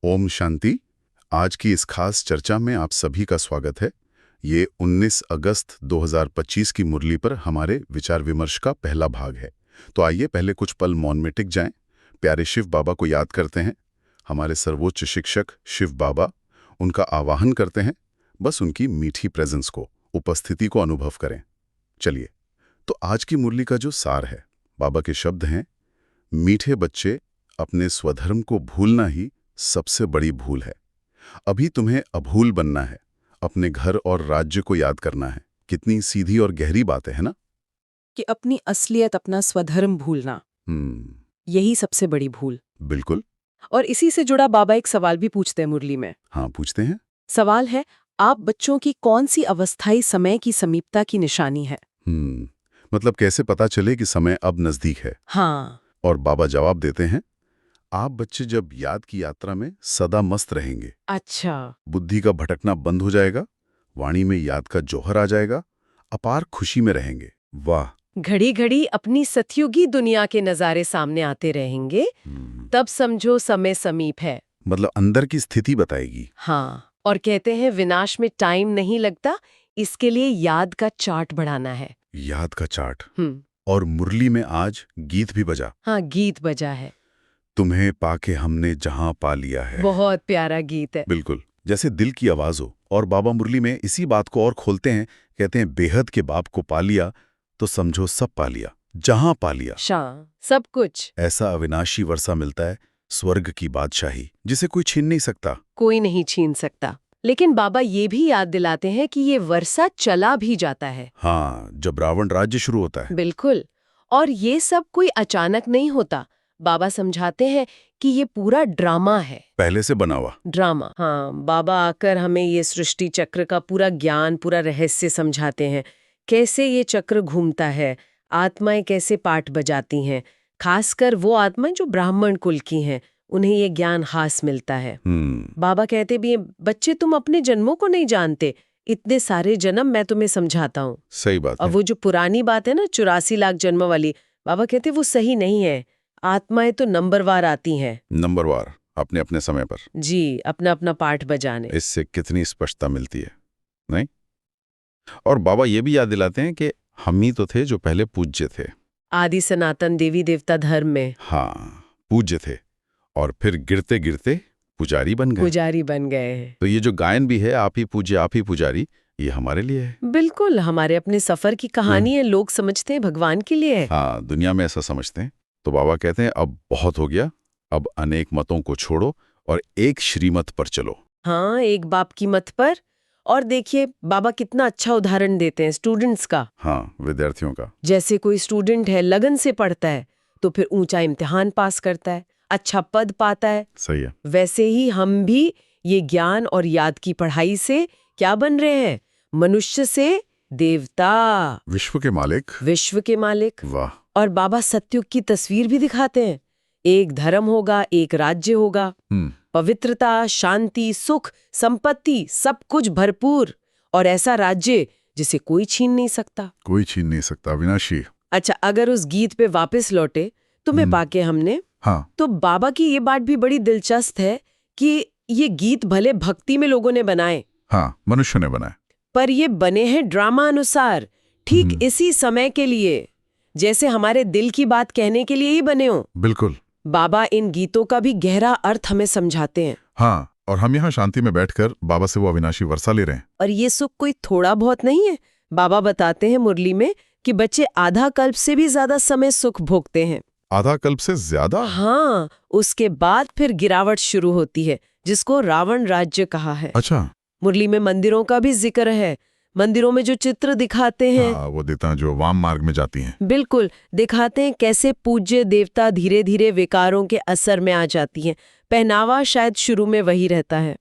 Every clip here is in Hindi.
ओम शांति। आज की इस खास चर्चा में आप सभी का स्वागत है। ये 19 अगस्त 2025 की मुरली पर हमारे विचार विमर्श का पहला भाग है। तो आइए पहले कुछ पल मौन में टिक जाएं, प्यारे शिव बाबा को याद करते हैं, हमारे सर्वोच्च शिक्षक शिव बाबा, उनका आवाहन करते हैं, बस उनकी मीठी प्रेजेंस को, उपस्थिति को अनुभव करें। चलिए, तो आज की मुरली का जो सार है, बाबा के शब्द हैं, मीठे बच्चे, अपने स्वधर्म को भूलना ही सबसे बड़ी भूल है। अभी तुम्हें अभूल बनना है, अपने घर और राज्य को याद करना है। कितनी सीधी और गहरी बातें हैं ना। कि अपनी असलियत, अपना स्वधर्म भूलना, यही सबसे बड़ी भूल। बिल्कुल। और इसी से जुड़ा बाबा एक सवाल भी पूछते हैं मुरली में। हाँ, पूछते हैं। सवाल है, आप बच्चों की कौन सी अवस्थाई समय की समीपता की निशानी है? मतलब कैसे पता चले कि समय अब नजदीक है? हाँ। और बाबा जवाब देते हैं, आप बच्चे जब याद की यात्रा में सदा मस्त रहेंगे। अच्छा। बुद्धि का भटकना बंद हो जाएगा, वाणी में याद का जौहर आ जाएगा, अपार खुशी में रहेंगे। वाह। घड़ी घड़ी अपनी सतयुगी दुनिया के नजारे सामने आते रहेंगे, तब समझो समय समीप है। मतलब अंदर की स्थिति बताएगी। हाँ, और कहते हैं विनाश में टाइम नहीं लगता, इसके लिए याद का चार्ट बढ़ाना है। याद का चार्ट। और मुरली में आज गीत भी बजा। हाँ, गीत बजा है। तुम्हें पाके हमने जहां पा लिया है। बहुत प्यारा गीत है। बिल्कुल, जैसे दिल की आवाज हो। और बाबा मुरली में इसी बात को और खोलते हैं, कहते हैं बेहद के बाप को पा लिया तो समझो सब पा लिया, जहां पा लिया सब कुछ। ऐसा अविनाशी वर्षा मिलता है, स्वर्ग की बादशाही, जिसे कोई छीन नहीं सकता। कोई नहीं छीन सकता। लेकिन बाबा ये भी याद दिलाते हैं कि ये वर्षा चला भी जाता है। हाँ, जब रावण राज्य शुरू होता है। बिल्कुल। और ये सब कोई अचानक नहीं होता। बाबा समझाते हैं कि ये पूरा ड्रामा है, पहले से बना हुआ ड्रामा। हाँ, बाबा आकर हमें ये सृष्टि चक्र का पूरा ज्ञान, पूरा रहस्य समझाते हैं। कैसे ये चक्र घूमता है, आत्माएं कैसे पाठ बजाती हैं, खासकर वो आत्माएं जो ब्राह्मण कुल की हैं, उन्हें ये ज्ञान हास मिलता है। बाबा कहते भी हैं, बच्चे तुम अपने जन्मों को नहीं जानते, इतने सारे जन्म मैं तुम्हें समझाता हूँ। सही बात और है। वो जो पुरानी बात है ना 84 लाख जन्म वाली, बाबा कहते वो सही नहीं है। आत्माएं तो नंबरवार आती हैं, नंबरवार, अपने अपने समय पर। जी, अपना अपना पाठ बजाने। इससे कितनी स्पष्टता मिलती है, नहीं? और बाबा ये भी याद दिलाते हैं कि हम ही तो थे जो पहले पूज्य थे। आदि सनातन देवी देवता धर्म में। हाँ, पूज्य थे और फिर गिरते गिरते पुजारी बन गए। पुजारी बन गए हैं। तो ये जो गायन भी है, आप ही पूज्य आप ही पुजारी, ये हमारे लिए है। बिल्कुल, हमारे अपने सफर की कहानी है। लोग समझते हैं भगवान के लिए है। हाँ, दुनिया में ऐसा समझते हैं। तो बाबा कहते हैं अब बहुत हो गया, अब अनेक मतों को छोड़ो और एक श्रीमत पर चलो। हाँ, एक बाप की मत पर। और देखिए बाबा कितना अच्छा उदाहरण देते हैं स्टूडेंट्स का। हाँ, विद्यार्थियों का। जैसे कोई स्टूडेंट है, लगन से पढ़ता है तो फिर ऊंचा इम्तिहान पास करता है, अच्छा पद पाता है। सही है। वैसे ही हम भी ये ज्ञान और याद की पढ़ाई से क्या बन रहे हैं? मनुष्य से देवता, विश्व के मालिक। विश्व के मालिक। वाह। और बाबा सत्युग की तस्वीर भी दिखाते हैं। एक धर्म होगा, एक राज्य होगा, पवित्रता, शांति, सुख, संपत्ति, सब कुछ भरपूर। और ऐसा राज्य जिसे कोई छीन नहीं सकता। कोई छीन नहीं सकता, विनाशी। अच्छा, अगर उस गीत पे वापस लौटे, तुम्हें पाके हमने, हाँ। तो बाबा की ये बात भी बड़ी दिलचस्प है कि ये गीत भले भक्ति में लोगों ने बनाए, हाँ, मनुष्य ने बनाए, पर ये बने हैं ड्रामा अनुसार, ठीक इसी समय के लिए, जैसे हमारे दिल की बात कहने के लिए ही बने हो। बिल्कुल। बाबा इन गीतों का भी गहरा अर्थ हमें समझाते हैं। हाँ, और हम यहाँ शांति में बैठकर बाबा से वो अविनाशी वर्षा ले रहे हैं। और ये सुख कोई थोड़ा बहुत नहीं है। बाबा बताते हैं मुरली में कि बच्चे आधा कल्प से भी ज्यादा समय सुख भोगते हैं। आधा कल्प से ज्यादा? हाँ, उसके बाद फिर गिरावट शुरू होती है, जिसको रावण राज्य कहा है। अच्छा। मुरली में मंदिरों का भी जिक्र है। मंदिरों में जो चित्र दिखाते हैं, हाँ, वो देवता जो वाम मार्ग में जाती हैं। बिल्कुल, दिखाते हैं कैसे पूज्य देवता धीरे धीरे विकारों के असर में आ जाती हैं। पहनावा शायद शुरू में वही रहता है,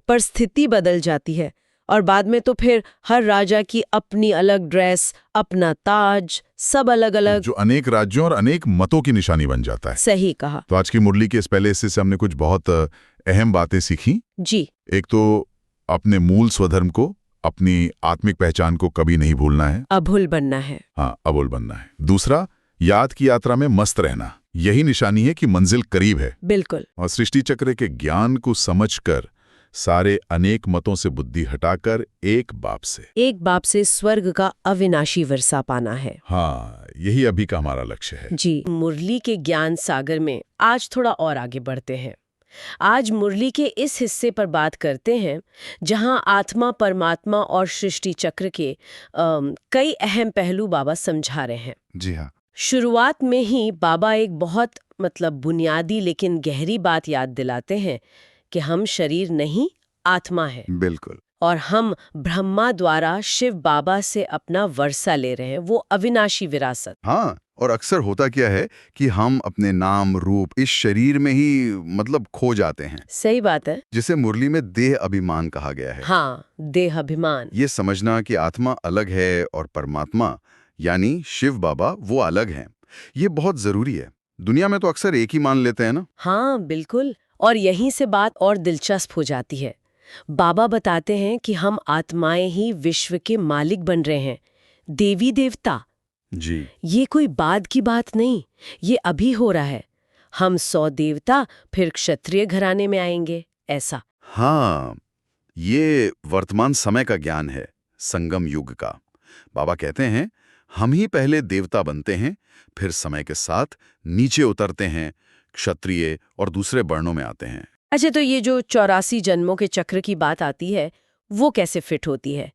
पर स्थिति बदल जाती है। और बाद में तो फिर हर राजा की अपनी अलग ड्रेस, अपना ताज, सब अलग अलग, जो अनेक राज्यों और अनेक मतों की निशानी बन जाता है। सही कहा। तो आज की मुरली के इस पहले हिस्से से हमने कुछ बहुत अहम बातें सीखी। जी। एक तो अपने मूल स्वधर्म को, अपनी आत्मिक पहचान को कभी नहीं भूलना है, अभूल बनना है। हाँ, अभूल बनना है। दूसरा, याद की यात्रा में मस्त रहना, यही निशानी है कि मंजिल करीब है। बिल्कुल। और सृष्टि चक्र के ज्ञान को समझकर सारे अनेक मतों से बुद्धि हटाकर एक बाप से स्वर्ग का अविनाशी वर्षा पाना है। हाँ, यही अभी का हमारा लक्ष्य है। जी, मुरली के ज्ञान सागर में आज थोड़ा और आगे बढ़ते हैं। आज मुरली के इस हिस्से पर बात करते हैं जहां आत्मा, परमात्मा और सृष्टि चक्र के कई अहम पहलू बाबा समझा रहे हैं। जी हाँ। शुरुआत में ही बाबा एक बहुत बुनियादी लेकिन गहरी बात याद दिलाते हैं कि हम शरीर नहीं, आत्मा है। बिल्कुल। और हम ब्रह्मा द्वारा शिव बाबा से अपना वर्षा ले रहे हैं, वो अविनाशी विरासत। हाँ, और अक्सर होता क्या है कि हम अपने नाम रूप इस शरीर में ही खो जाते हैं, सही बात है। जिसे मुरली में देह अभिमान कहा गया है। हाँ, देह अभिमान। ये समझना कि आत्मा अलग है और परमात्मा यानी शिव बाबा वो अलग हैं, ये बहुत जरूरी है। दुनिया में तो अक्सर एक ही मान लेते हैं ना। हाँ, बिल्कुल। और यहीं से बात और दिलचस्प हो जाती है। बाबा बताते हैं कि हम आत्माएं ही विश्व के मालिक बन रहे हैं, देवी देवता। जी। ये कोई बाद की बात नहीं, ये अभी हो रहा है। हम 100 देवता फिर क्षत्रिय घराने में आएंगे, ऐसा। हाँ, ये वर्तमान समय का ज्ञान है, संगम युग का। बाबा कहते हैं हम ही पहले देवता बनते हैं, फिर समय के साथ नीचे उतरते हैं, क्षत्रिय और दूसरे वर्णों में आते हैं। अच्छा, तो ये जो 84 जन्मों के चक्र की बात आती है, वो कैसे फिट होती है?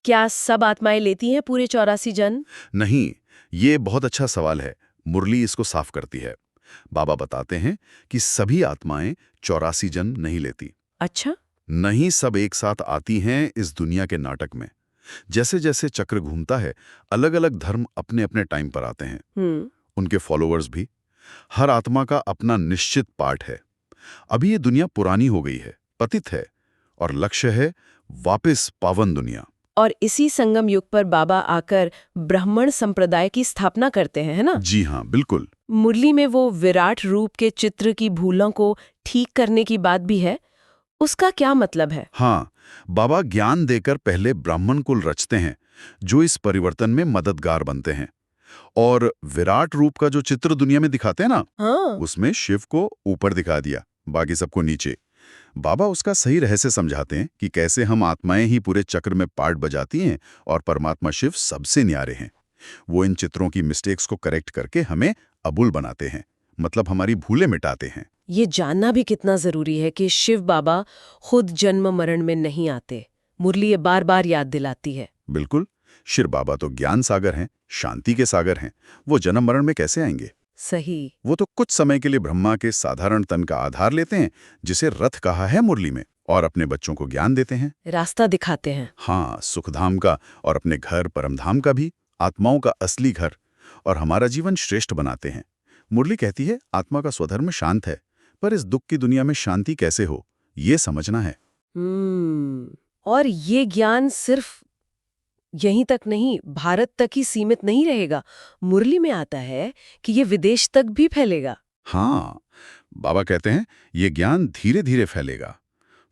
क्या सब आत्माएं लेती हैं पूरे 84 जन्म? नहीं, ये बहुत अच्छा सवाल है। मुरली इसको साफ करती है। बाबा बताते हैं कि सभी आत्माएं 84 जन्म नहीं लेती। अच्छा। नहीं सब एक साथ आती हैं इस दुनिया के नाटक में। जैसे जैसे चक्र घूमता है, अलग अलग धर्म अपने अपने टाइम पर आते हैं, उनके फॉलोअर्स भी। हर आत्मा का अपना निश्चित पार्ट है। अभी ये दुनिया पुरानी हो गई है, पतित है, और लक्ष्य है वापस पावन दुनिया। और इसी संगम युग पर बाबा आकर ब्राह्मण संप्रदाय की स्थापना करते हैं, है ना? जी हाँ, बिल्कुल। मुरली में वो विराट रूप के चित्र की भूलों को ठीक करने की बात भी है। उसका क्या मतलब है? हाँ, बाबा ज्ञान देकर पहले ब्राह्मण कुल रचते हैं, जो इस परिवर्तन में मददगार बनते हैं। और विराट रूप का जो चित्र दुनिया में दिखाते हैं ना, हाँ। उसमें शिव को ऊपर दिखा दिया, बाकी सबको नीचे। बाबा उसका सही रहस्य समझाते हैं कि कैसे हम आत्माएं ही पूरे चक्र में पार्ट बजाती हैं और परमात्मा शिव सबसे न्यारे हैं। वो इन चित्रों की मिस्टेक्स को करेक्ट करके हमें अबुल बनाते हैं, मतलब हमारी भूलें मिटाते हैं। ये जानना भी कितना जरूरी है कि शिव बाबा खुद जन्म मरण में नहीं आते। मुरली ये बार बार याद दिलाती है। बिल्कुल, शिव बाबा तो ज्ञान सागर हैं, शांति के सागर हैं। वो जन्म मरण में कैसे आएंगे? सही। वो तो कुछ समय के लिए ब्रह्मा के साधारण तन का आधार लेते हैं, जिसे रथ कहा है मुरली में, और अपने बच्चों को ज्ञान देते हैं, रास्ता दिखाते हैं। हाँ, सुखधाम का और अपने घर परमधाम का भी, आत्माओं का असली घर, और हमारा जीवन श्रेष्ठ बनाते हैं। मुरली कहती है आत्मा का स्वधर्म शांत है, पर इस दुख की दुनिया में शांति कैसे हो, ये समझना है। और ये ज्ञान सिर्फ यहीं तक नहीं, भारत तक ही सीमित नहीं रहेगा। मुरली में आता है कि ये विदेश तक भी फैलेगा। हाँ, बाबा कहते हैं ये ज्ञान धीरे धीरे फैलेगा।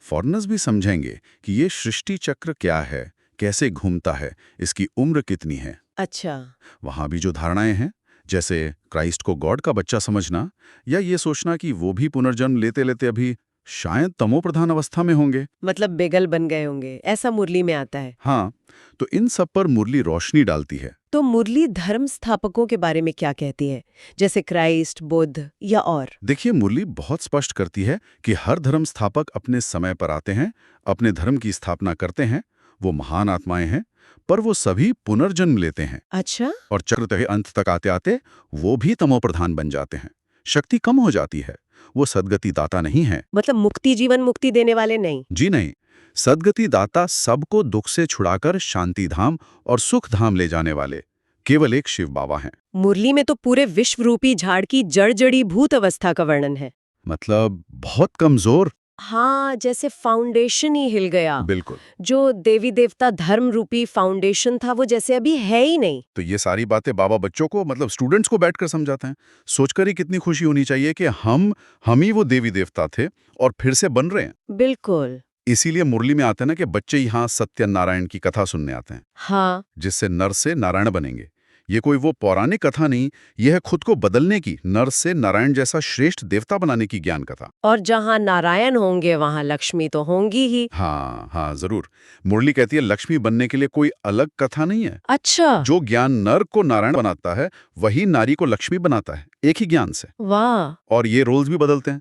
फॉरेनर्स भी समझेंगे कि ये सृष्टि चक्र क्या है, कैसे घूमता है, इसकी उम्र कितनी है। अच्छा। वहां भी जो धारणाएं हैं, जैसे क्राइस्ट को गॉड का बच्चा समझना, या ये सोचना कि वो भी पुनर्जन्म लेते लेते अभी शायद तमोप्रधान अवस्था में होंगे, मतलब बेगल बन गए होंगे, ऐसा मुरली में आता है। हाँ, तो इन सब पर मुरली रोशनी डालती है। तो मुरली धर्म स्थापकों के बारे में क्या कहती है, जैसे क्राइस्ट, बुद्ध या और? देखिए, मुरली बहुत स्पष्ट करती है कि हर धर्म स्थापक अपने समय पर आते हैं, अपने धर्म की स्थापना करते हैं। वो महान आत्माएं हैं, पर वो सभी पुनर्जन्म लेते हैं। अच्छा। और चक्र के अंत तक आते आते वो भी तमोप्रधान बन जाते हैं, शक्ति कम हो जाती है। वो सद्गति दाता नहीं है। मतलब मुक्ति, जीवन मुक्ति देने वाले नहीं? जी नहीं, सद्गति दाता सबको दुख से छुड़ाकर शांति धाम और सुख धाम ले जाने वाले केवल एक शिव बाबा हैं। मुरली में तो पूरे विश्व रूपी झाड़ की जड़ जड़ी भूत अवस्था का वर्णन है। मतलब बहुत कमजोर। हाँ, जैसे फाउंडेशन ही हिल गया। बिल्कुल। जो देवी देवता धर्म रूपी फाउंडेशन था, वो जैसे अभी है ही नहीं। तो ये सारी बातें बाबा बच्चों को, मतलब स्टूडेंट्स को बैठकर समझाते हैं। सोचकर ही कितनी खुशी होनी चाहिए कि हम ही वो देवी देवता थे और फिर से बन रहे हैं। बिल्कुल। इसीलिए मुरली में आते हैं ना कि बच्चे यहाँ सत्यनारायण की कथा सुनने आते हैं। हाँ। जिससे नर से नारायण बनेंगे। ये कोई वो पौराणिक कथा नहीं, यह है खुद को बदलने की, नर से नारायण जैसा श्रेष्ठ देवता बनाने की ज्ञान कथा। और जहाँ नारायण होंगे वहाँ लक्ष्मी तो होंगी ही। हाँ हाँ, जरूर। मुरली कहती है लक्ष्मी बनने के लिए कोई अलग कथा नहीं है। अच्छा। जो ज्ञान नर को नारायण बनाता है वही नारी को लक्ष्मी बनाता है, एक ही ज्ञान से। वाह। और ये रोल्स भी बदलते हैं।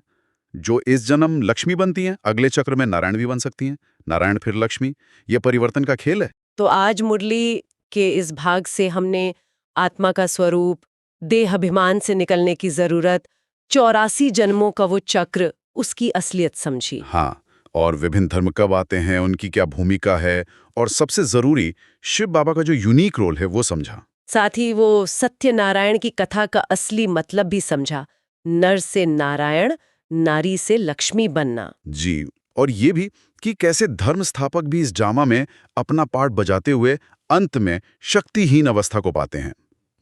जो इस जन्म लक्ष्मी बनती हैं, अगले चक्र में नारायण भी बन सकती हैं, नारायण फिर लक्ष्मी। ये परिवर्तन का खेल है। तो आज मुरली के इस भाग से हमने आत्मा का स्वरूप, देह अभिमान से निकलने की जरूरत, 84 जन्मों का वो चक्र, उसकी असलियत समझी। हाँ, और विभिन्न धर्म कब आते हैं, उनकी क्या भूमिका है, और सबसे जरूरी शिव बाबा का जो यूनिक रोल है वो समझा। साथ ही वो सत्यनारायण की कथा का असली मतलब भी समझा, नर से नारायण, नारी से लक्ष्मी बनना। जी, और ये भी कि कैसे धर्म स्थापक भी इस ड्रामा में अपना पार्ट बजाते हुए अंत में शक्तिहीन अवस्था को पाते हैं।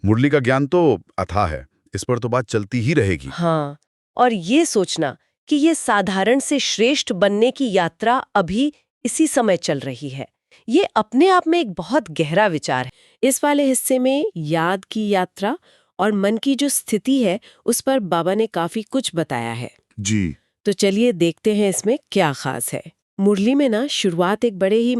मुरली का ज्ञान तो अथाह है, इस पर तो बात चलती ही रहेगी। हाँ, और ये सोचना कि ये साधारण से श्रेष्ठ बनने की यात्रा अभी इसी समय चल रही है, ये अपने आप में एक बहुत गहरा विचार है। इस वाले हिस्से में याद की यात्रा और मन की जो स्थिति है उस पर बाबा ने काफी कुछ बताया है। जी, तो चलिए देखते हैं इसमें क्या खास है। मुरली में ना शुरुआत एक बड़े ही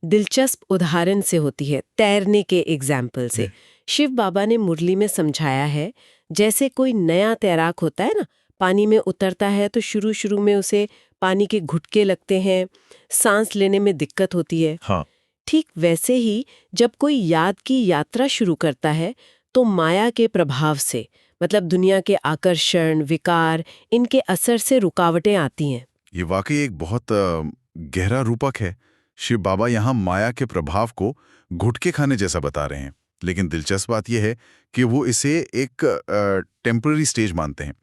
दिलचस्प उदाहरण से होती है, तैरने के एग्जाम्पल से। शिव बाबा ने मुरली में समझाया है, जैसे कोई नया तैराक होता है ना, पानी में उतरता है तो शुरू शुरू में उसे पानी के घुटके लगते हैं, सांस लेने में दिक्कत होती है। हाँ, ठीक वैसे ही जब कोई याद की यात्रा शुरू करता है तो माया के प्रभाव से, दुनिया के आकर्षण, विकार, इनके असर से रुकावटें आती हैं। ये वाकई एक बहुत गहरा रूपक है। शिव बाबा यहाँ माया के प्रभाव को घुटके खाने जैसा बता रहे हैं, लेकिन दिलचस्प बात यह है कि वो इसे एक टेम्पररी स्टेज मानते हैं।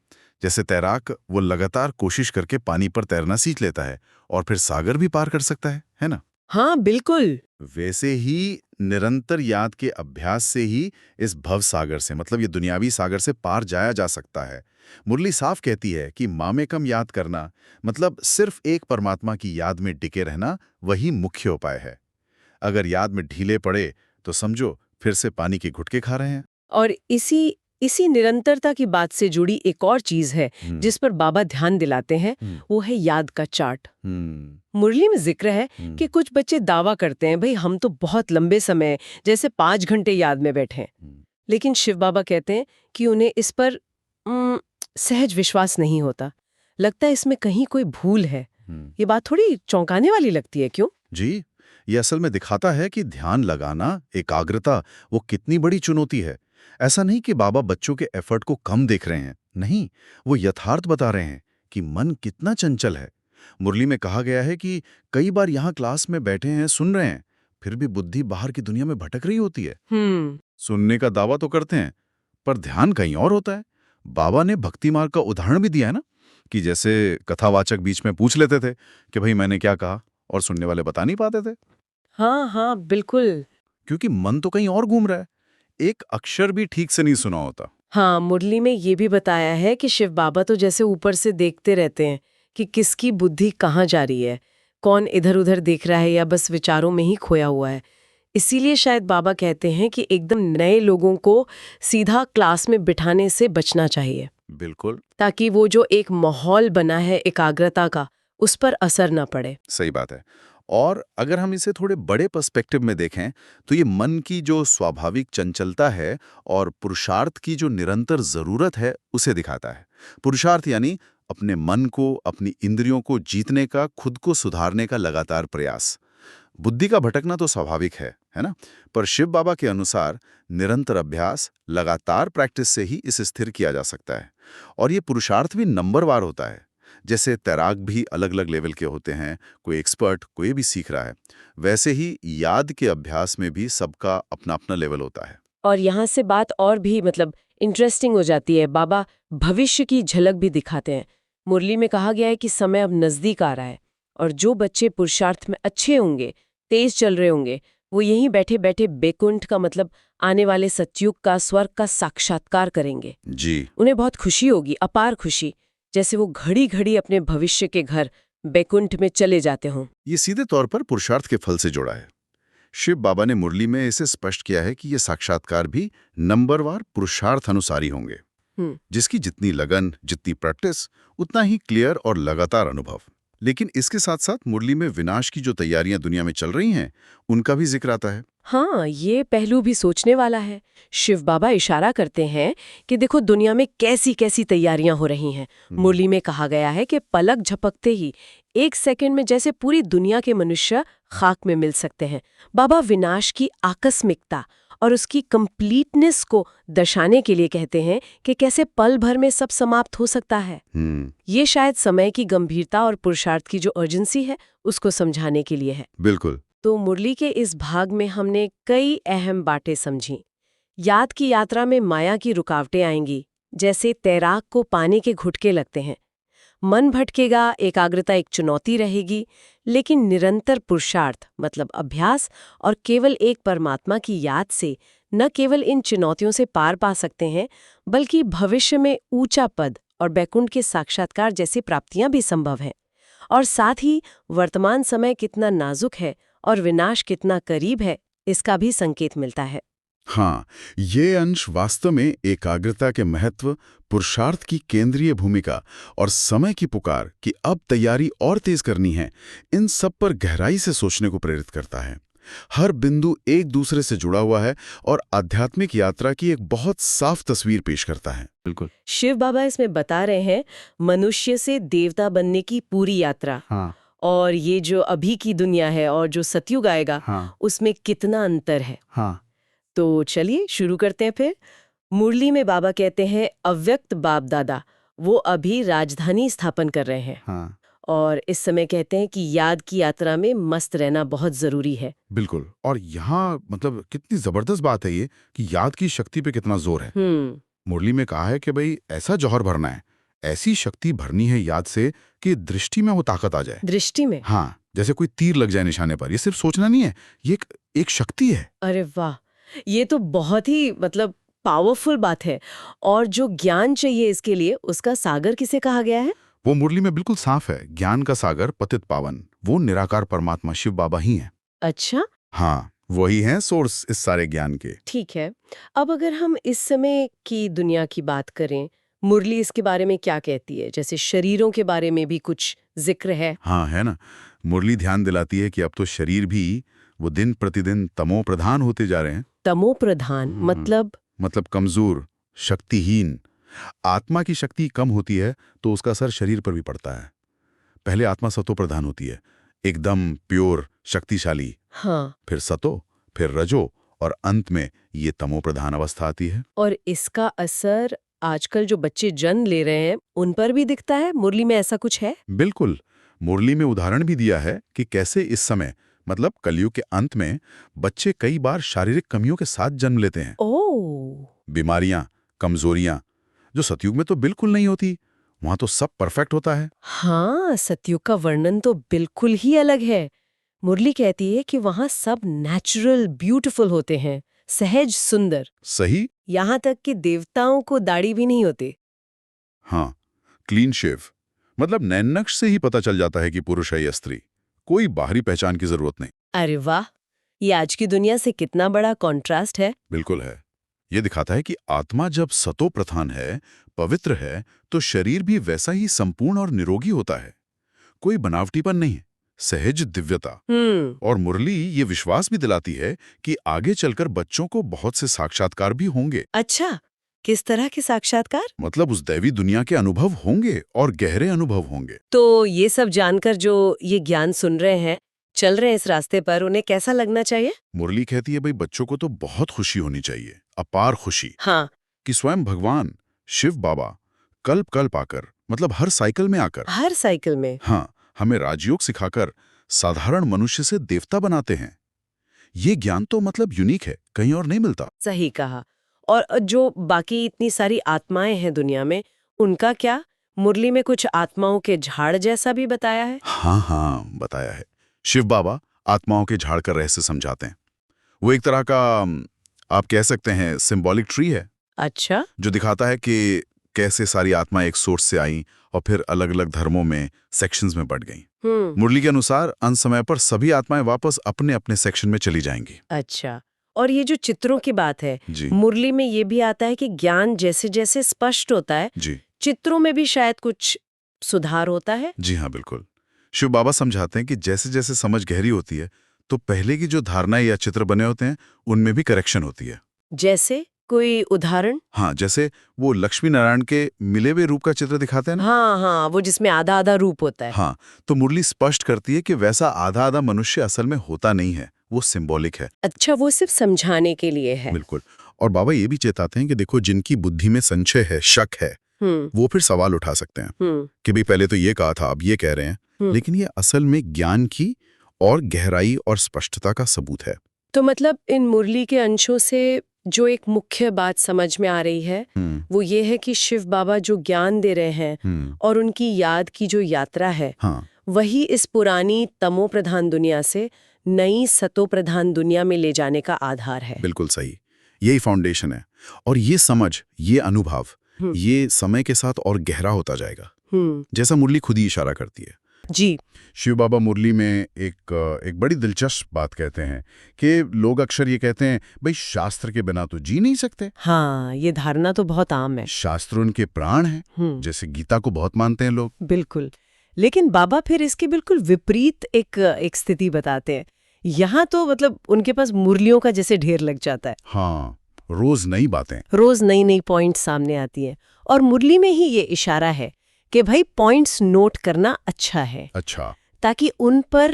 जैसे तैराक वो लगातार कोशिश करके पानी पर तैरना सीख लेता है और फिर सागर भी पार कर सकता है ना? हाँ बिल्कुल। वैसे ही निरंतर याद के अभ्यास से ही इस भव सागर से, ये दुनियावी सागर से पार जाया जा सकता है। मुरली साफ कहती है कि मामेकम याद करना, सिर्फ एक परमात्मा की याद में टिके रहना, वही मुख्य उपाय है। अगर याद में ढीले पड़े तो समझो फिर से पानी के घुटके खा रहे हैं। और इसी निरंतरता की बात से जुड़ी एक और चीज है जिस पर बाबा ध्यान दिलाते हैं, वो है याद का चार्ट। मुरली में जिक्र है कि कुछ बच्चे दावा करते हैं, भाई हम तो बहुत लंबे समय, जैसे 5 घंटे याद में बैठे हैं। लेकिन शिव बाबा कहते हैं कि उन्हें इस पर सहज विश्वास नहीं होता, लगता है इसमें कहीं कोई भूल है। ये बात थोड़ी चौंकाने वाली लगती है, क्यों? जी, ये असल में दिखाता है कि ध्यान लगाना, एकाग्रता, वो कितनी बड़ी चुनौती है। ऐसा नहीं कि बाबा बच्चों के एफर्ट को कम देख रहे हैं, नहीं, वो यथार्थ बता रहे हैं कि मन कितना चंचल है। मुरली में कहा गया है कि कई बार यहाँ क्लास में बैठे हैं, सुन रहे हैं, फिर भी बुद्धि बाहर की दुनिया में भटक रही होती है। सुनने का दावा तो करते हैं, पर ध्यान कहीं और होता है। बाबा ने भक्ति मार्ग का उदाहरण भी दिया है ना, कि जैसे कथावाचक बीच में पूछ लेते थे कि भाई मैंने क्या कहा, और सुनने वाले बता नहीं पाते थे। हाँ बिल्कुल, क्योंकि मन तो कहीं और घूम रहा है, एक अक्षर भी ठीक से नहीं सुना होता। हाँ, मुरली में ये भी बताया है कि शिव बाबा तो जैसे ऊपर से देखते रहते हैं कि किसकी बुद्धि कहाँ जा रही है, कौन इधर उधर देख रहा है या बस विचारों में ही खोया हुआ है। इसीलिए शायद बाबा कहते हैं कि एकदम नए लोगों को सीधा क्लास में बिठाने से बचना चाहिए। बिल्कुल, ताकि वो जो एक माहौल बना है एकाग्रता का, उस पर असर ना पड़े। सही बात है। और अगर हम इसे थोड़े बड़े पर्सपेक्टिव में देखें तो ये मन की जो स्वाभाविक चंचलता है और पुरुषार्थ की जो निरंतर जरूरत है उसे दिखाता है। पुरुषार्थ यानी अपने मन को, अपनी इंद्रियों को जीतने का, खुद को सुधारने का लगातार प्रयास। बुद्धि का भटकना तो स्वाभाविक है ना? पर शिव बाबा के अनुसार निरंतर अभ्यास, लगातार प्रैक्टिस से ही इसे स्थिर किया जा सकता है। और ये पुरुषार्थ भी नंबरवार होता है। जैसे तैराक भी अलग अलग लेवल के होते हैं, कोई एक्सपर्ट, कोई भी सीख रहा है, वैसे ही याद के अभ्यास में भी सबका अपना अपना लेवल होता है। और यहाँ से बात और भी इंटरेस्टिंग हो जाती है। बाबा भविष्य की झलक भी दिखाते हैं। मुरली में कहा गया है कि समय अब नजदीक आ रहा है और जो बच्चे पुरुषार्थ में अच्छे होंगे, तेज चल रहे होंगे, वो यहीं बैठे बैठे बैकुंठ का आने वाले सतयुग का, स्वर्ग का साक्षात्कार करेंगे। जी, उन्हें बहुत खुशी होगी, अपार खुशी, जैसे वो घड़ी घड़ी अपने भविष्य के घर बैकुंठ में चले जाते हों। ये सीधे तौर पर पुरुषार्थ के फल से जुड़ा है। शिव बाबा ने मुरली में इसे स्पष्ट किया है कि ये साक्षात्कार भी नंबरवार पुरुषार्थ अनुसारी होंगे, जिसकी जितनी लगन, जितनी प्रैक्टिस, उतना ही क्लियर और लगातार अनुभव। लेकिन इसके साथ साथ मुरली में विनाश की जो तैयारियां दुनिया में चल रही हैं, उनका भी जिक्र आता है। हाँ, ये पहलू भी सोचने वाला है। शिव बाबा इशारा करते हैं कि देखो दुनिया में कैसी कैसी तैयारियां हो रही हैं। मुरली में कहा गया है कि पलक झपकते ही 1 सेकंड में जैसे पूरी दुनिया के मनुष्य खाक में मिल सकते हैं। बाबा विनाश की आकस्मिकता और उसकी कंप्लीटनेस को दर्शाने के लिए कहते हैं कि कैसे पल भर में सब समाप्त हो सकता है। ये शायद समय की गंभीरता और पुरुषार्थ की जो अर्जेंसी है उसको समझाने के लिए है। बिल्कुल। तो मुरली के इस भाग में हमने कई अहम बातें समझी। याद की यात्रा में माया की रुकावटें आएंगी, जैसे तैराक को पानी के घुटके लगते हैं। मन भटकेगा, एकाग्रता एक चुनौती रहेगी, लेकिन निरंतर पुरुषार्थ मतलब अभ्यास और केवल एक परमात्मा की याद से न केवल इन चुनौतियों से पार पा सकते हैं, बल्कि भविष्य में ऊंचा पद और बैकुंठ के साक्षात्कार जैसी प्राप्तियां भी संभव हैं। और साथ ही वर्तमान समय कितना नाजुक है और विनाश कितना करीब है, इसका भी संकेत मिलता है। हाँ, ये अंश वास्तव में एकाग्रता के महत्व, पुरुषार्थ की केंद्रीय भूमिका और समय की पुकार कि अब तैयारी और तेज करनी है, इन सब पर गहराई से सोचने को प्रेरित करता है। हर बिंदु एक दूसरे से जुड़ा हुआ है और आध्यात्मिक यात्रा की एक बहुत साफ तस्वीर पेश करता है। बिल्कुल। शिव बाबा इसमें बता रहे हैं मनुष्य से देवता बनने की पूरी यात्रा। हाँ। और ये जो अभी की दुनिया है और जो सतयुग आएगा, हाँ। उसमें कितना अंतर है। हाँ। तो चलिए शुरू करते हैं फिर। मुरली में बाबा कहते हैं अव्यक्त बाप दादा वो अभी राजधानी स्थापन कर रहे हैं। हाँ। और इस समय कहते हैं कि याद की यात्रा में मस्त रहना बहुत जरूरी है। बिल्कुल। और यहाँ मतलब कितनी जबरदस्त बात है ये कि याद की शक्ति पे कितना जोर है। मुरली में कहा है कि भाई ऐसा जौहर भरना है, ऐसी शक्ति भरनी है याद से कि दृष्टि में वो ताकत आ जाए। दृष्टि में? हाँ, जैसे कोई तीर लग जाए निशाने पर। ये सिर्फ सोचना नहीं है, ये एक शक्ति है। अरे वाह, ये तो बहुत ही मतलब पावरफुल बात है। और जो ज्ञान चाहिए इसके लिए, उसका सागर किसे कहा गया है? वो मुरली में बिल्कुल साफ है। ज्ञान का सागर पतित पावन, वो निराकार परमात्मा शिव बाबा ही हैं। अच्छा। हाँ, वही हैं सोर्स इस सारे ज्ञान के। ठीक है। अब अगर हम इस समय की दुनिया की बात करें, मुरली इसके बारे में क्या कहती है? जैसे शरीरों के बारे में भी कुछ जिक्र है। हाँ, है ना। मुरली ध्यान दिलाती है कि अब तो शरीर भी वो दिन प्रतिदिन तमो प्रधान होते जा रहे हैं। तमो प्रधान मतलब कमजोर, शक्तिहीन। आत्मा की शक्ति कम होती है तो उसका असर शरीर पर भी पड़ता है। पहले आत्मा सतो प्रधान होती है, एकदम प्योर, शक्तिशाली। हाँ। फिर सतो, फिर रजो और अंत में ये तमो प्रधान अवस्था आती है। और इसका असर आजकल जो बच्चे जन्म ले रहे हैं उन पर भी दिखता है। मुरली में ऐसा कुछ है? बिल्कुल। मुरली में उदाहरण भी दिया है कि कैसे इस समय मतलब कलयुग के अंत में बच्चे कई बार शारीरिक कमियों के साथ जन्म लेते हैं। ओह। बीमारियां, कमजोरियां जो सतयुग में तो बिल्कुल नहीं होती, वहां तो सब परफेक्ट होता है। हाँ, सतयुग का वर्णन तो बिल्कुल ही अलग है। मुरली कहती है कि वहां सब नेचुरल, ब्यूटीफुल होते हैं, सहज, सुंदर। सही। यहाँ तक कि देवताओं को दाढ़ी भी नहीं होती। हाँ, क्लीन शेव। मतलब नैननक्श से ही पता चल जाता है कि पुरुष है या स्त्री। कोई बाहरी पहचान की जरूरत नहीं। अरे वाह, ये आज की दुनिया से कितना बड़ा कॉन्ट्रास्ट है। बिल्कुल है। ये दिखाता है कि आत्मा जब सतो प्रधान है, पवित्र है, तो शरीर भी वैसा ही संपूर्ण और निरोगी होता है। कोई बनावटीपन नहीं, सहज दिव्यता। और मुरली ये विश्वास भी दिलाती है कि आगे चलकर बच्चों को बहुत से साक्षात्कार भी होंगे। अच्छा, किस तरह के साक्षात्कार? मतलब उस दैवी दुनिया के अनुभव होंगे और गहरे अनुभव होंगे। तो ये सब जानकर जो ये ज्ञान सुन रहे हैं, चल रहे हैं इस रास्ते पर, उन्हें कैसा लगना चाहिए? मुरली कहती है भाई बच्चों को तो बहुत खुशी होनी चाहिए, अपार खुशी। हाँ। कि स्वयं भगवान शिव बाबा कल्प कल्प आकर, मतलब हर साइकिल में आकर, हर साइकिल में, हाँ, हमें राजयोग सिखाकर साधारण मनुष्य से देवता बनाते हैं। ये ज्ञान तो मतलब यूनिक है, कहीं और नहीं मिलता। सही कहा। और जो बाकी इतनी सारी आत्माएं हैं दुनिया में, उनका क्या? मुरली में कुछ आत्माओं के झाड़ जैसा भी बताया है। हाँ, बताया है। शिव बाबा आत्माओं के झाड़ का रहस्य समझाते हैं। वो एक तरह का आप कह सकते हैं सिंबॉलिक ट्री है। अच्छा। जो दिखाता है कि कैसे सारी आत्माएं एक सोर्स से आईं और फिर अलग अलग धर्मों में, सेक्शंस में बट गईं। मुरली के अनुसार अंत समय पर सभी आत्माएं वापस अपने अपने सेक्शन में चली जाएंगी। अच्छा, और ये जो चित्रों की बात है, जी मुरली में ये भी आता है कि ज्ञान जैसे जैसे स्पष्ट होता है, जी चित्रों में भी शायद कुछ सुधार होता है। जी हाँ, बिल्कुल। शिव बाबा समझाते हैं कि जैसे जैसे समझ गहरी होती है तो पहले की जो धारणाएं या चित्र बने होते हैं उनमें भी करेक्शन होती है। जैसे कोई उदाहरण? हाँ, जैसे वो लक्ष्मी नारायण के मिले हुए रूप का चित्र दिखाते हैं ना। हाँ हाँ, वो जिसमें आधा आधा रूप होता है। हाँ, तो मुरली स्पष्ट करती है कि वैसा आधा आधा मनुष्य असल में होता नहीं है, वो सिंबॉलिक है। अच्छा, वो सिर्फ समझाने के लिए है। बिल्कुल। और बाबा ये भी चेताते हैं कि देखो, जिनकी बुद्धि में संशय है, शक है, वो फिर सवाल उठा सकते हैं कि भाई पहले तो ये कहा था, अब ये कह रहे हैं। लेकिन ये असल में ज्ञान की और गहराई और स्पष्टता का सबूत है। तो मतलब इन मुरली के अंशों से जो एक मुख्य बात समझ में आ रही है वो ये है कि शिव बाबा जो ज्ञान दे रहे हैं और उनकी याद की जो यात्रा है, वही इस पुरानी तमो प्रधान दुनिया से नई सतो प्रधान दुनिया में ले जाने का आधार है। बिल्कुल सही, यही फाउंडेशन है। और ये समझ, ये अनुभव, ये समय के साथ और गहरा होता जाएगा, जैसा मुरली खुद ही इशारा करती है। जी। शिव बाबा मुरली में एक बड़ी दिलचस्प बात कहते हैं कि लोग अक्सर ये कहते हैं, भाई शास्त्र के बिना तो जी नहीं सकते। हाँ, ये धारणा तो बहुत आम है। शास्त्र उनके प्राण हैं, जैसे गीता को बहुत मानते हैं लोग। बिल्कुल, लेकिन बाबा फिर इसके बिल्कुल विपरीत एक स्थिति बताते हैं। यहाँ तो मतलब उनके पास मुरलियों का जैसे ढेर लग जाता है। हाँ, रोज नई बातें, रोज नई नई पॉइंट्स सामने आती है। और मुरली में ही ये इशारा है कि भाई पॉइंट्स नोट करना अच्छा है। अच्छा, ताकि उन पर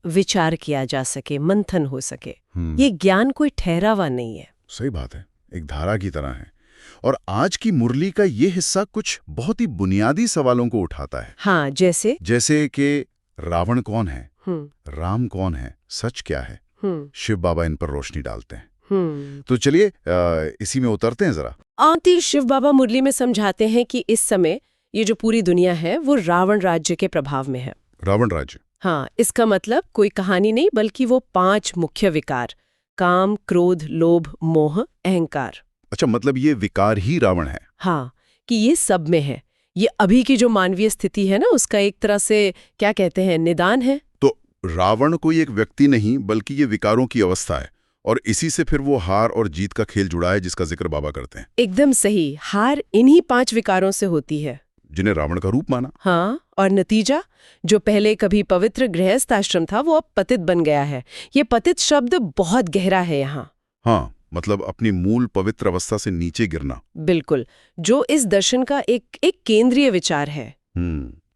विचार किया जा सके, मंथन हो सके। ये ज्ञान कोई ठहरावा नहीं है। सही बात है, एक धारा की तरह है। और आज की मुरली का ये हिस्सा कुछ बहुत ही बुनियादी सवालों को उठाता है। हाँ, जैसे कि रावण कौन है, राम कौन है, सच क्या है। शिव बाबा इन पर रोशनी डालते हैं। तो चलिए इसी में उतरते हैं जरा। आंटी शिव बाबा मुरली में समझाते हैं कि इस समय ये जो पूरी दुनिया है वो रावण राज्य के प्रभाव में है। रावण राज्य? हाँ, इसका मतलब कोई कहानी नहीं, बल्कि वो 5 मुख्य विकार, काम, क्रोध, लोभ, मोह, अहंकार। अच्छा, मतलब ये विकार ही रावण है? हाँ, कि ये सब में है। ये अभी की जो मानवीय स्थिति है ना, उसका एक तरह से क्या कहते हैं, निदान है। तो रावण कोई एक व्यक्ति नहीं, बल्कि ये विकारों की अवस्था है, और इसी से फिर वो हार और जीत का खेल जुड़ा है जिसका जिक्र बाबा करते हैं। एकदम सही, हार इन्हीं 5 विकारों से होती है, जिन्हें रावण का रूप माना। हाँ, और नतीजा, जो पहले कभी पवित्र गृहस्थ आश्रम था वो अब पतित बन गया है। ये पतित शब्द बहुत गहरा है यहाँ। हाँ, मतलब अपनी मूल पवित्र अवस्था से नीचे गिरना। बिल्कुल, जो इस दर्शन का एक केंद्रीय विचार है।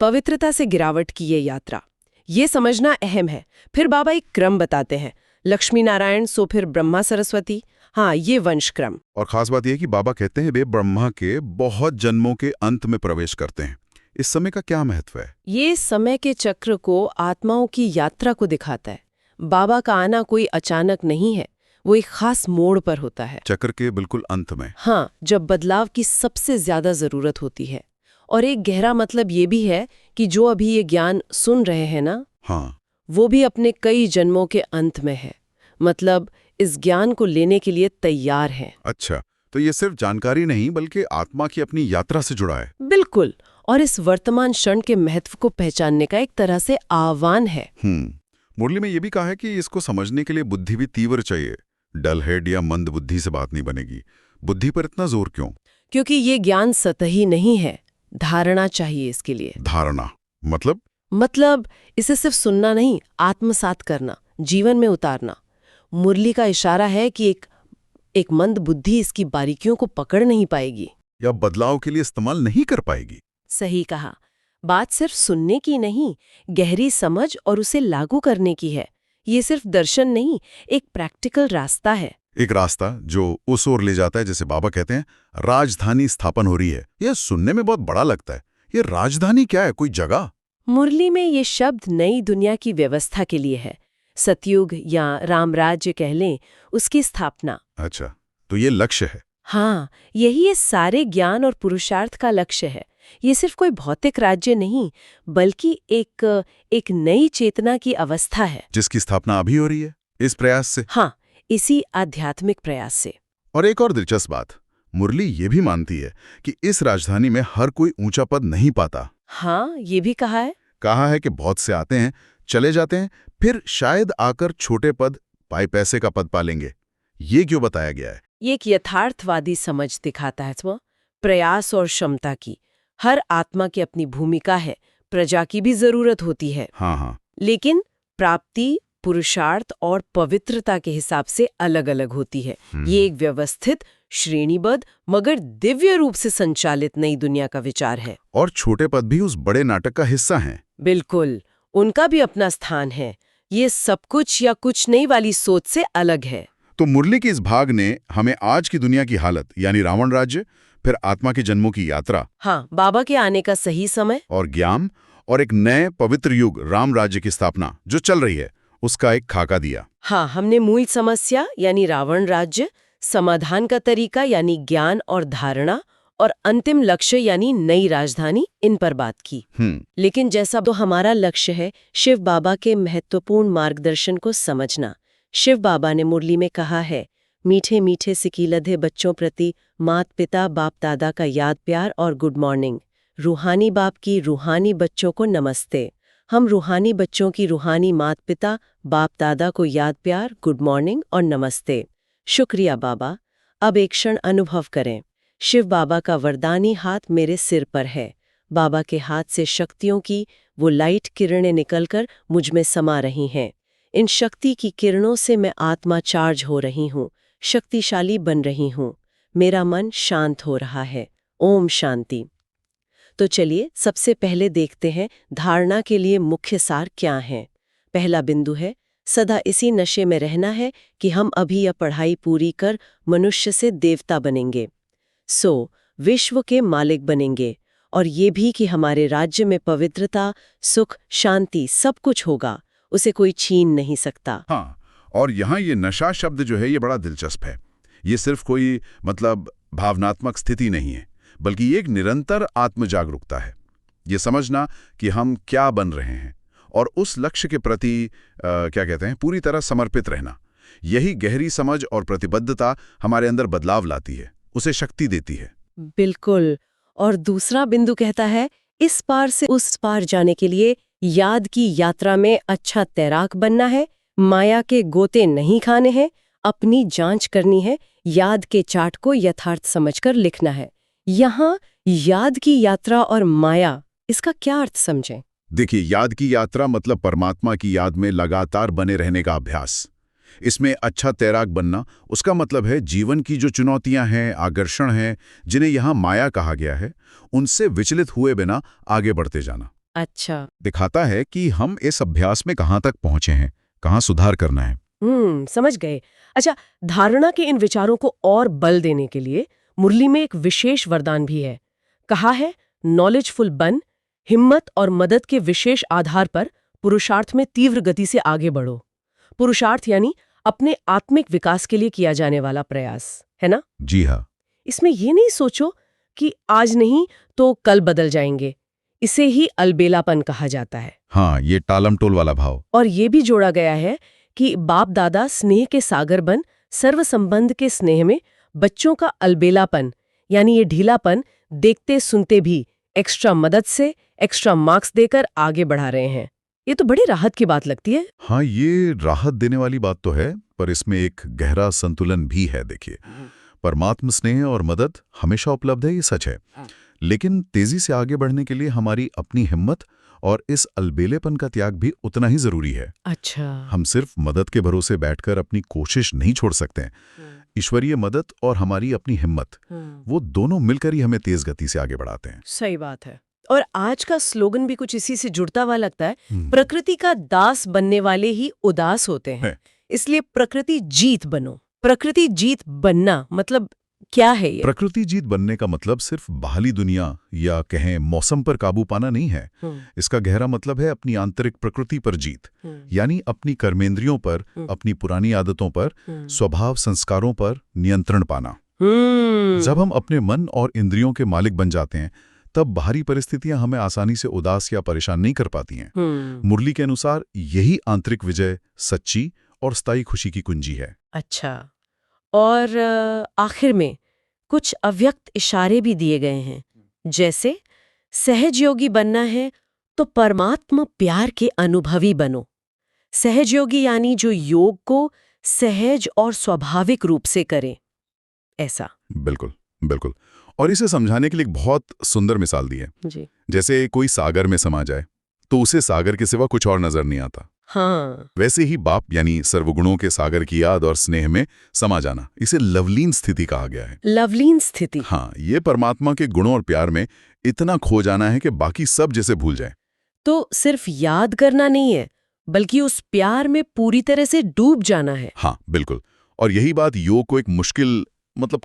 पवित्रता से गिरावट की ये यात्रा, ये समझना अहम है। फिर बाबा एक क्रम बताते हैं, लक्ष्मी नारायण सो फिर ब्रह्मा सरस्वती। हाँ, ये वंश क्रम। और खास बात यह कि बाबा कहते हैं वे ब्रह्मा के बहुत जन्मों के अंत में प्रवेश करते हैं। इस समय का क्या महत्व है? ये समय के चक्र को, आत्माओं की यात्रा को दिखाता है। बाबा का आना कोई अचानक नहीं है, वो एक खास मोड़ पर होता है, चक्र के बिल्कुल अंत में। हाँ, जब बदलाव की सबसे ज्यादा जरूरत होती है। और एक गहरा मतलब ये भी है कि जो अभी ये ज्ञान सुन रहे हैं ना, हाँ, वो भी अपने कई जन्मों के अंत में है, मतलब इस ज्ञान को लेने के लिए तैयार हैं। अच्छा, तो ये सिर्फ जानकारी नहीं बल्कि आत्मा की अपनी यात्रा से जुड़ा है। बिल्कुल, और इस वर्तमान क्षण के महत्व को पहचानने का एक तरह से आह्वान है। मुरली में ये भी कहा है कि इसको समझने के लिए बुद्धि भी तीव्र चाहिए। डल हेड या मंद बुद्धि से बात नहीं बनेगी। बुद्धि पर इतना जोर क्यों? क्योंकि ये ज्ञान सतही नहीं है, धारणा चाहिए इसके लिए। धारणा मतलब इसे सिर्फ सुनना नहीं, आत्मसात करना, जीवन में उतारना। मुरली का इशारा है कि एक मंद बुद्धि इसकी बारीकियों को पकड़ नहीं पाएगी या बदलाव के लिए इस्तेमाल नहीं कर पाएगी। सही कहा, बात सिर्फ सुनने की नहीं, गहरी समझ और उसे लागू करने की है। ये सिर्फ दर्शन नहीं, एक प्रैक्टिकल रास्ता है। एक रास्ता जो उस ओर ले जाता है, जैसे बाबा कहते हैं राजधानी स्थापन हो रही है। यह सुनने में बहुत बड़ा लगता है। ये राजधानी क्या है, कोई जगह? मुरली में ये शब्द नई दुनिया की व्यवस्था के लिए है, सतयुग या रामराज्य कह लें, उसकी स्थापना। अच्छा, तो ये लक्ष्य है। हाँ, यही इस सारे ज्ञान और पुरुषार्थ का लक्ष्य है। ये सिर्फ कोई भौतिक राज्य नहीं, बल्कि एक नई चेतना की अवस्था है, जिसकी स्थापना अभी हो रही है इस प्रयास से। हाँ, इसी आध्यात्मिक प्रयास से। और एक और दिलचस्प बात, मुरली ये भी मानती है कि इस राजधानी में हर कोई ऊंचा पद नहीं पाता। हाँ, ये भी कहा है। कहा है कि बहुत से आते हैं, चले जाते हैं, फिर शायद आकर छोटे पद, पाई पैसे का पद पालेंगे। ये क्यों बताया गया है? ये एक यथार्थवादी समझ दिखाता है वो प्रयास और क्षमता की। हर आत्मा की अपनी भूमिका है, प्रजा की भी जरूरत होती है, हाँ हाँ। लेकिन प्राप्ति, पुरुषार्थ और पवित्रता के हिसाब से अलग-अलग होती है। ये एक व्यवस्थित, श्रेणीबद्ध मगर दिव्य रूप से संचालित नई दुनिया का विचार है। और छोटे पद भी उस बड़े नाटक का हिस्सा हैं। बिल्कुल, उनका भी अपना स्थान है। ये सब कुछ या कुछ नहीं वाली सोच से अलग है। तो मुरली के इस भाग ने हमें आज की दुनिया की हालत, यानी रावण राज्य, फिर आत्मा के जन्मों की यात्रा, हाँ, बाबा के आने का सही समय और ज्ञान, और एक नए पवित्र युग राम राज्य की स्थापना जो चल रही है, उसका एक खाका दिया। हाँ, हमने मूल समस्या यानी रावण राज्य, समाधान का तरीका यानी ज्ञान और धारणा, और अंतिम लक्ष्य यानी नई राजधानी, इन पर बात की। लेकिन जैसा तो हमारा लक्ष्य है शिव बाबा के महत्वपूर्ण मार्गदर्शन को समझना। शिव बाबा ने मुरली में कहा है, मीठे मीठे सिकीलधे बच्चों प्रति मात पिता बाप दादा का याद प्यार और गुड मॉर्निंग। रूहानी बाप की रूहानी बच्चों को नमस्ते। हम रूहानी बच्चों की रूहानी मात पिता बाप दादा को याद प्यार, गुड मॉर्निंग और नमस्ते। शुक्रिया बाबा। अब एक क्षण अनुभव करें। शिव बाबा का वरदानी हाथ मेरे सिर पर है। बाबा के हाथ से शक्तियों की वो लाइट किरणें निकलकर मुझ में समा रही हैं। इन शक्ति की किरणों से मैं आत्मा चार्ज हो रही हूँ, शक्तिशाली बन रही हूँ। मेरा मन शांत हो रहा है। ओम शांति। तो चलिए सबसे पहले देखते हैं धारणा के लिए मुख्य सार क्या है। पहला बिंदु है, सदा इसी नशे में रहना है कि हम अभी यह पढ़ाई पूरी कर मनुष्य से देवता बनेंगे, विश्व के मालिक बनेंगे, और ये भी कि हमारे राज्य में पवित्रता, सुख, शांति सब कुछ होगा, उसे कोई छीन नहीं सकता। हाँ, और यहाँ ये नशा शब्द जो है ये बड़ा दिलचस्प है। ये सिर्फ कोई भावनात्मक स्थिति नहीं है, बल्कि ये एक निरंतर आत्म जागरूकता है। ये समझना कि हम क्या बन रहे हैं और उस लक्ष्य के प्रति पूरी तरह समर्पित रहना। यही गहरी समझ और प्रतिबद्धता हमारे अंदर बदलाव लाती है, उसे शक्ति देती है। बिल्कुल। और दूसरा बिंदु कहता है, इस पार से उस पार जाने के लिए याद की यात्रा में अच्छा तैराक बनना है, माया के गोते नहीं खाने हैं, अपनी जांच करनी है, याद के चार्ट को यथार्थ समझकर लिखना है। यहाँ याद की यात्रा और माया, इसका क्या अर्थ समझें? देखिए, याद की यात्रा मतलब परमात्मा की याद में लगातार बने रहने का अभ्यास। इसमें अच्छा तैराक बनना, उसका मतलब है जीवन की जो चुनौतियां हैं, आकर्षण हैं, जिन्हें यहाँ माया कहा गया है, उनसे विचलित हुए बिना आगे बढ़ते जाना। अच्छा। दिखाता है कि हम इस अभ्यास में कहाँ तक पहुंचे हैं, कहाँ सुधार करना है। समझ गए। अच्छा, धारणा के इन विचारों को और बल देने के लिए मुरली में एक विशेष वरदान भी है। कहा है, नॉलेजफुल बन, हिम्मत और मदद के विशेष आधार पर पुरुषार्थ में तीव्र गति से आगे बढ़ो। पुरुषार्थ यानी अपने आत्मिक विकास के लिए किया जाने वाला प्रयास, है ना? जी हाँ। इसमें ये नहीं सोचो कि आज नहीं तो कल बदल जाएंगे। इसे ही अलबेलापन कहा जाता है। हाँ, ये टालम टोल वाला भाव। और ये भी जोड़ा गया है कि बाप दादा स्नेह के सागर बन, सर्व संबंध के स्नेह में बच्चों का अलबेलापन यानी ये ढीलापन देखते सुनते भी एक्स्ट्रा मदद से, एक्स्ट्रा मार्क्स देकर आगे बढ़ा रहे हैं। ये तो बड़ी राहत की बात लगती है। हाँ, ये राहत देने वाली बात तो है, पर इसमें एक गहरा संतुलन भी है। देखिए, परमात्म स्नेह और मदद हमेशा उपलब्ध है, ये सच है, लेकिन तेजी से आगे बढ़ने के लिए हमारी अपनी हिम्मत और इस अलबेलेपन का त्याग भी उतना ही जरूरी है। अच्छा। हम सिर्फ मदद के भरोसे बैठकर अपनी कोशिश नहीं छोड़ सकते हैं। ईश्वरीय मदद और हमारी अपनी हिम्मत, वो दोनों मिलकर ही हमें तेज गति से आगे बढ़ाते हैं। सही बात है। और आज का स्लोगन भी कुछ इसी से जुड़ता हुआ लगता है, प्रकृति का दास बनने वाले ही उदास होते हैं, इसलिए प्रकृति जीत बनो। प्रकृति जीत बनना मतलब क्या है ये? प्रकृति जीत बनने का मतलब सिर्फ बाहरी दुनिया या कहें मौसम पर काबू पाना नहीं है। इसका गहरा मतलब है अपनी आंतरिक प्रकृति पर जीत, यानी अपनी कर्मेंद्रियों पर, अपनी पुरानी आदतों पर, स्वभाव संस्कारों पर नियंत्रण पाना। जब हम अपने मन और इंद्रियों के मालिक बन जाते हैं, तब बाहरी परिस्थितियां हमें आसानी से उदास या परेशान नहीं कर पाती हैं। मुरली के अनुसार यही आंतरिक विजय सच्ची और स्थायी खुशी की कुंजी है। अच्छा, और आखिर में कुछ अव्यक्त इशारे भी दिए गए हैं, जैसे सहज योगी बनना है तो परमात्मा प्यार के अनुभवी बनो। सहजयोगी यानी जो योग को सहज और स्वाभाविक रूप से करे, ऐसा। बिल्कुल, बिल्कुल। और इसे समझाने के लिए एक बहुत सुंदर मिसाल दी है। जी। जैसे कोई सागर में समा जाए, तो उसे सागर के सिवा कुछ और नजर नहीं आता। हाँ। वैसे ही बाप यानी सर्वगुणों के सागर की याद और स्नेह में समा जाना, इसे लवलीन स्थिति कहा गया है। लवलीन स्थिति। हाँ, ये परमात्मा के गुणों और प्यार में इतना खो जाना है कि बाकी सब जैसे भूल जाए। तो सिर्फ याद करना नहीं है, बल्कि उस प्यार में पूरी तरह से डूब जाना है। हाँ, बिल्कुल। और यही बात योग को एक मुश्किल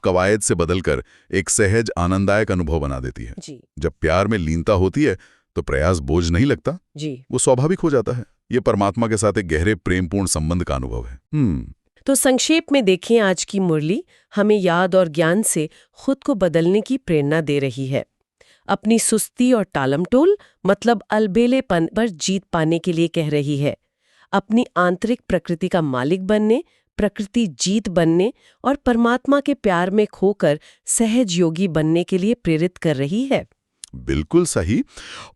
कवायद से बदलकर एक सहज आनंददायक अनुभव बना देती है। जी। जब प्यार में लीनता होती है तो प्रयास बोझ नहीं लगता, जी। वो स्वाभाविक हो जाता है। ये परमात्मा के साथ एक गहरे प्रेमपूर्ण संबंध का अनुभव है। तो संक्षेप में देखें, आज की मुरली हमें याद और ज्ञान से खुद को बदलने की प्रेरणा दे रही है। अपनी सुस्ती और टालमटोल अलबेलेपन पर जीत पाने के लिए कह रही है। अपनी आंतरिक प्रकृति का मालिक बनने, प्रकृति जीत बनने और परमात्मा के प्यार में खोकर सहज योगी बनने के लिए प्रेरित कर रही है। बिल्कुल सही।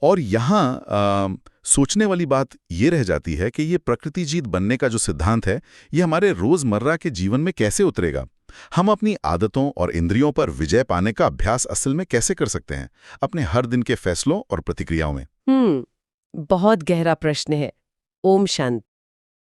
और यहाँ सोचने वाली बात ये रह जाती है कि ये प्रकृति जीत बनने का जो सिद्धांत है, ये हमारे रोजमर्रा के जीवन में कैसे उतरेगा। हम अपनी आदतों और इंद्रियों पर विजय पाने का अभ्यास असल में कैसे कर सकते हैं अपने हर दिन के फैसलों और प्रतिक्रियाओं में। बहुत गहरा प्रश्न है। ओम शांति।